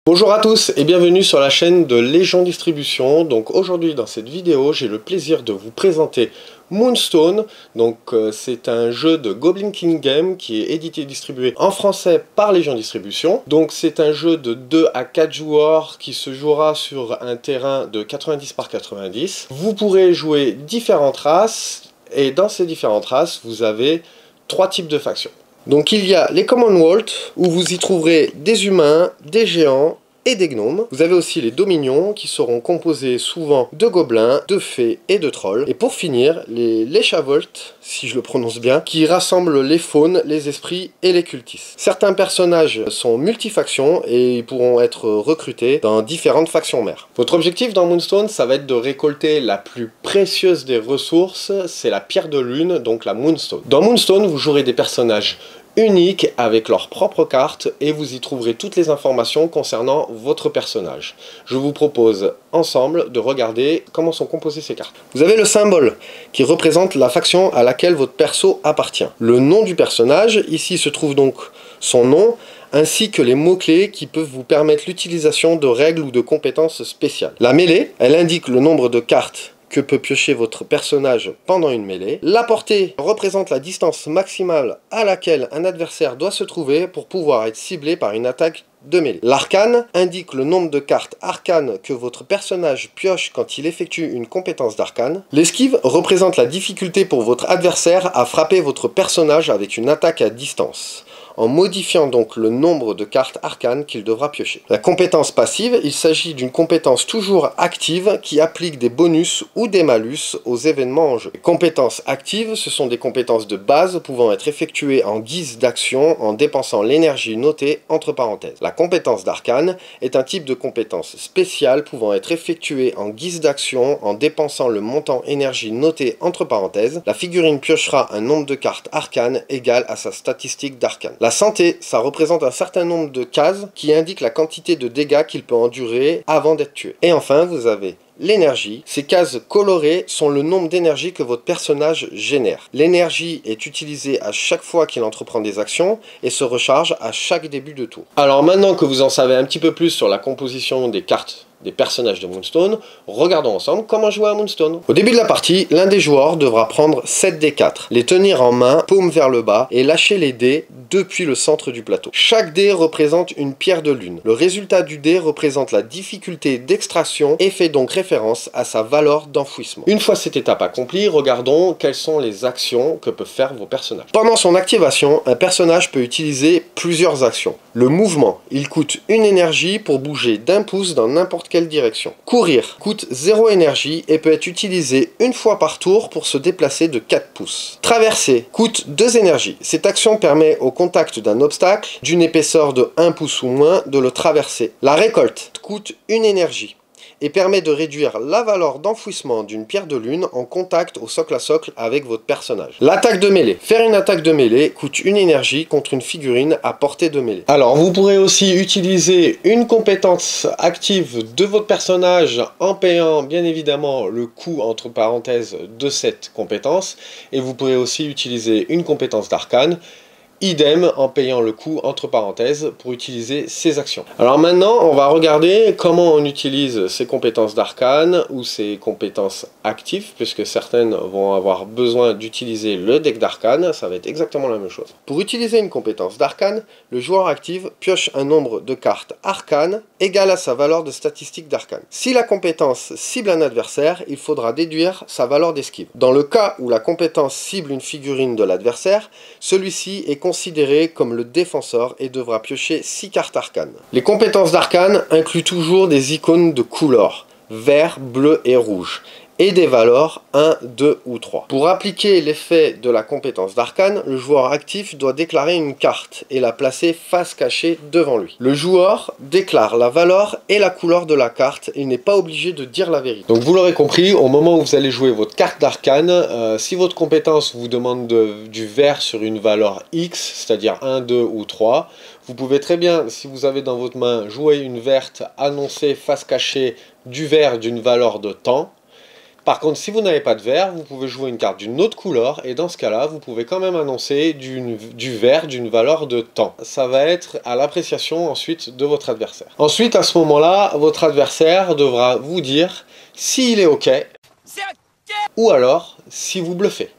Bonjour à tous et bienvenue sur la chaîne de Légion Distribution. Donc aujourd'hui dans cette vidéo j'ai le plaisir de vous présenter Moonstone. C'est un jeu de Goblin King Game qui est édité et distribué en français par Légion Distribution. Donc c'est un jeu de 2 à 4 joueurs qui se jouera sur un terrain de 90 par 90. Vous pourrez jouer différentes races et dans ces différentes races vous avez 3 types de factions. Donc il y a les Commonwealth, où vous y trouverez des humains, des géants et des gnomes. Vous avez aussi les Dominions, qui seront composés souvent de gobelins, de fées et de trolls. Et pour finir, les Leshavult, si je le prononce bien, qui rassemblent les faunes, les esprits et les cultistes. Certains personnages sont multifactions et ils pourront être recrutés dans différentes factions mères. Votre objectif dans Moonstone, ça va être de récolter la plus précieuse des ressources, c'est la pierre de lune, donc la Moonstone. Dans Moonstone, vous jouerez des personnages uniques avec leur propre carte et vous y trouverez toutes les informations concernant votre personnage. Je vous propose ensemble de regarder comment sont composées ces cartes. Vous avez le symbole qui représente la faction à laquelle votre perso appartient. Le nom du personnage, ici se trouve donc son nom, ainsi que les mots-clés qui peuvent vous permettre l'utilisation de règles ou de compétences spéciales. La mêlée, elle indique le nombre de cartes que peut piocher votre personnage pendant une mêlée. La portée représente la distance maximale à laquelle un adversaire doit se trouver pour pouvoir être ciblé par une attaque de mêlée. L'arcane indique le nombre de cartes arcanes que votre personnage pioche quand il effectue une compétence d'arcane. L'esquive représente la difficulté pour votre adversaire à frapper votre personnage avec une attaque à distance, en modifiant donc le nombre de cartes arcanes qu'il devra piocher. La compétence passive, il s'agit d'une compétence toujours active qui applique des bonus ou des malus aux événements en jeu. Les compétences actives, ce sont des compétences de base pouvant être effectuées en guise d'action en dépensant l'énergie notée entre parenthèses. La compétence d'arcane est un type de compétence spéciale pouvant être effectuée en guise d'action en dépensant le montant énergie noté entre parenthèses. La figurine piochera un nombre de cartes arcanes égal à sa statistique d'arcane. La santé, ça représente un certain nombre de cases qui indiquent la quantité de dégâts qu'il peut endurer avant d'être tué. Et enfin, vous avez l'énergie. Ces cases colorées sont le nombre d'énergie que votre personnage génère. L'énergie est utilisée à chaque fois qu'il entreprend des actions et se recharge à chaque début de tour. Alors maintenant que vous en savez un petit peu plus sur la composition des cartes des personnages de Moonstone, regardons ensemble comment jouer à Moonstone. Au début de la partie, l'un des joueurs devra prendre 7 dés 4, les tenir en main, paume vers le bas, et lâcher les dés depuis le centre du plateau. Chaque dé représente une pierre de lune. Le résultat du dé représente la difficulté d'extraction et fait donc référence à sa valeur d'enfouissement. Une fois cette étape accomplie, regardons quelles sont les actions que peuvent faire vos personnages. Pendant son activation, un personnage peut utiliser plusieurs actions. Le mouvement, il coûte une énergie pour bouger d'un pouce dans n'importe quelle direction. Courir coûte 0 énergie et peut être utilisé une fois par tour pour se déplacer de 4 pouces. Traverser coûte 2 énergies. Cette action permet au contact d'un obstacle d'une épaisseur de 1 pouce ou moins de le traverser. La récolte coûte 1 énergie et permet de réduire la valeur d'enfouissement d'une pierre de lune en contact au socle à socle avec votre personnage. L'attaque de mêlée. Faire une attaque de mêlée coûte 1 énergie contre une figurine à portée de mêlée. Alors vous pourrez aussi utiliser une compétence active de votre personnage en payant bien évidemment le coût entre parenthèses de cette compétence, et vous pourrez aussi utiliser une compétence d'arcane, idem en payant le coût entre parenthèses pour utiliser ces actions. Alors maintenant on va regarder comment on utilise ces compétences d'arcane ou ces compétences actives, puisque certaines vont avoir besoin d'utiliser le deck d'arcane. Ça va être exactement la même chose. Pour utiliser une compétence d'arcane, le joueur active pioche un nombre de cartes arcanes égal à sa valeur de statistique d'arcane. Si la compétence cible un adversaire, il faudra déduire sa valeur d'esquive. Dans le cas où la compétence cible une figurine de l'adversaire, celui-ci est considéré comme le défenseur et devra piocher 6 cartes arcanes. Les compétences d'arcane incluent toujours des icônes de couleurs, vert, bleu et rouge, et des valeurs 1, 2 ou 3. Pour appliquer l'effet de la compétence d'arcane, le joueur actif doit déclarer une carte et la placer face cachée devant lui. Le joueur déclare la valeur et la couleur de la carte et n'est pas obligé de dire la vérité. Donc vous l'aurez compris, au moment où vous allez jouer votre carte d'arcane, si votre compétence vous demande du vert sur une valeur X, c'est-à-dire 1, 2 ou 3, vous pouvez très bien, si vous avez dans votre main, jouer une verte, annoncer face cachée du vert d'une valeur de temps, Par contre, si vous n'avez pas de vert, vous pouvez jouer une carte d'une autre couleur, et dans ce cas-là, vous pouvez quand même annoncer du vert d'une valeur de temps. Ça va être à l'appréciation ensuite de votre adversaire. Ensuite, à ce moment-là, votre adversaire devra vous dire s'il est OK, ou alors si vous bluffez.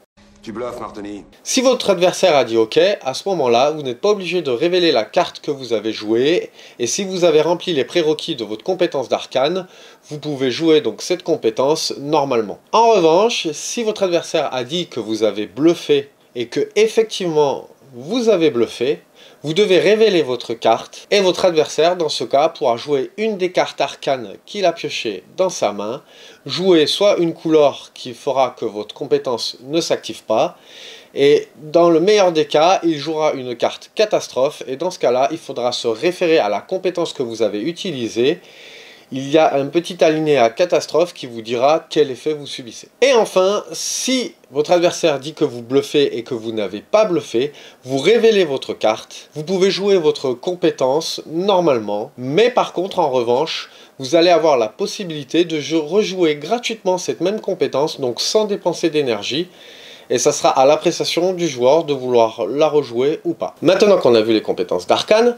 Tu bluffes, Martoni. Si votre adversaire a dit OK, à ce moment-là, vous n'êtes pas obligé de révéler la carte que vous avez jouée, et si vous avez rempli les prérequis de votre compétence d'arcane, vous pouvez jouer donc cette compétence normalement. En revanche, si votre adversaire a dit que vous avez bluffé, et que effectivement vous avez bluffé, vous devez révéler votre carte, et votre adversaire, dans ce cas, pourra jouer une des cartes arcanes qu'il a piochées dans sa main, jouer soit une couleur qui fera que votre compétence ne s'active pas, et dans le meilleur des cas, il jouera une carte catastrophe, et dans ce cas-là, il faudra se référer à la compétence que vous avez utilisée. Il y a un petit alinéa catastrophe qui vous dira quel effet vous subissez. Et enfin, si votre adversaire dit que vous bluffez et que vous n'avez pas bluffé, vous révélez votre carte. Vous pouvez jouer votre compétence normalement, mais par contre, en revanche, vous allez avoir la possibilité de rejouer gratuitement cette même compétence, donc sans dépenser d'énergie. Et ça sera à l'appréciation du joueur de vouloir la rejouer ou pas. Maintenant qu'on a vu les compétences d'arcane,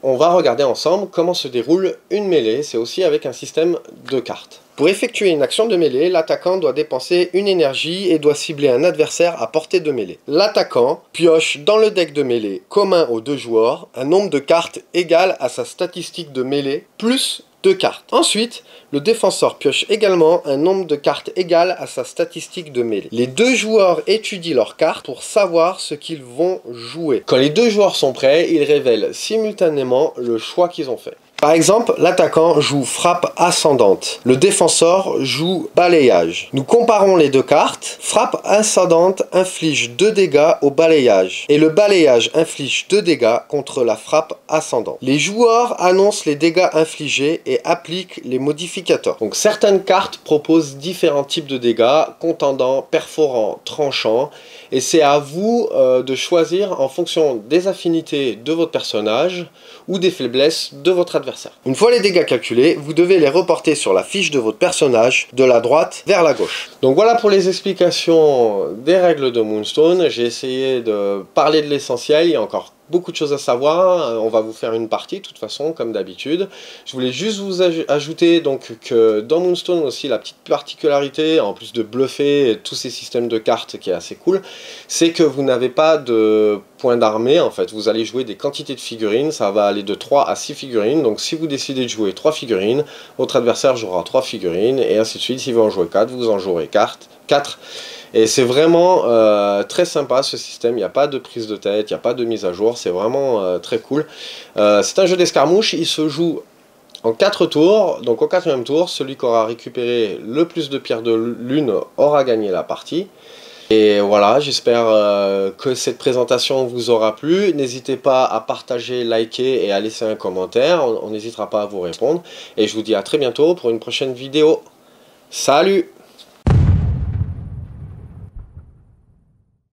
on va regarder ensemble comment se déroule une mêlée, c'est aussi avec un système de cartes. Pour effectuer une action de mêlée, l'attaquant doit dépenser une énergie et doit cibler un adversaire à portée de mêlée. L'attaquant pioche dans le deck de mêlée commun aux deux joueurs un nombre de cartes égal à sa statistique de mêlée plus 2 cartes. Ensuite, le défenseur pioche également un nombre de cartes égal à sa statistique de mêlée. Les deux joueurs étudient leurs cartes pour savoir ce qu'ils vont jouer. Quand les deux joueurs sont prêts, ils révèlent simultanément le choix qu'ils ont fait. Par exemple, l'attaquant joue frappe ascendante, le défenseur joue balayage. Nous comparons les deux cartes. Frappe ascendante inflige 2 dégâts au balayage et le balayage inflige 2 dégâts contre la frappe ascendante. Les joueurs annoncent les dégâts infligés et appliquent les modificateurs. Donc certaines cartes proposent différents types de dégâts, contendants, perforants, tranchants, et c'est à vous de choisir en fonction des affinités de votre personnage ou des faiblesses de votre adversaire. Une fois les dégâts calculés, vous devez les reporter sur la fiche de votre personnage de la droite vers la gauche. Donc voilà pour les explications des règles de Moonstone. J'ai essayé de parler de l'essentiel, il y a encore beaucoup de choses à savoir, on va vous faire une partie de toute façon comme d'habitude. Je voulais juste vous ajouter donc que dans Moonstone aussi la petite particularité, en plus de bluffer tous ces systèmes de cartes qui est assez cool, c'est que vous n'avez pas de points d'armée en fait, vous allez jouer des quantités de figurines, ça va aller de 3 à 6 figurines, donc si vous décidez de jouer 3 figurines, votre adversaire jouera 3 figurines et ainsi de suite. S'il veut en jouer 4, vous en jouerez 4. Et c'est vraiment très sympa ce système, il n'y a pas de prise de tête, il n'y a pas de mise à jour, c'est vraiment très cool. C'est un jeu d'escarmouche, il se joue en 4 tours, donc au 4e tour, celui qui aura récupéré le plus de pierres de lune aura gagné la partie. Et voilà, j'espère que cette présentation vous aura plu. N'hésitez pas à partager, liker et à laisser un commentaire, on n'hésitera pas à vous répondre. Et je vous dis à très bientôt pour une prochaine vidéo. Salut!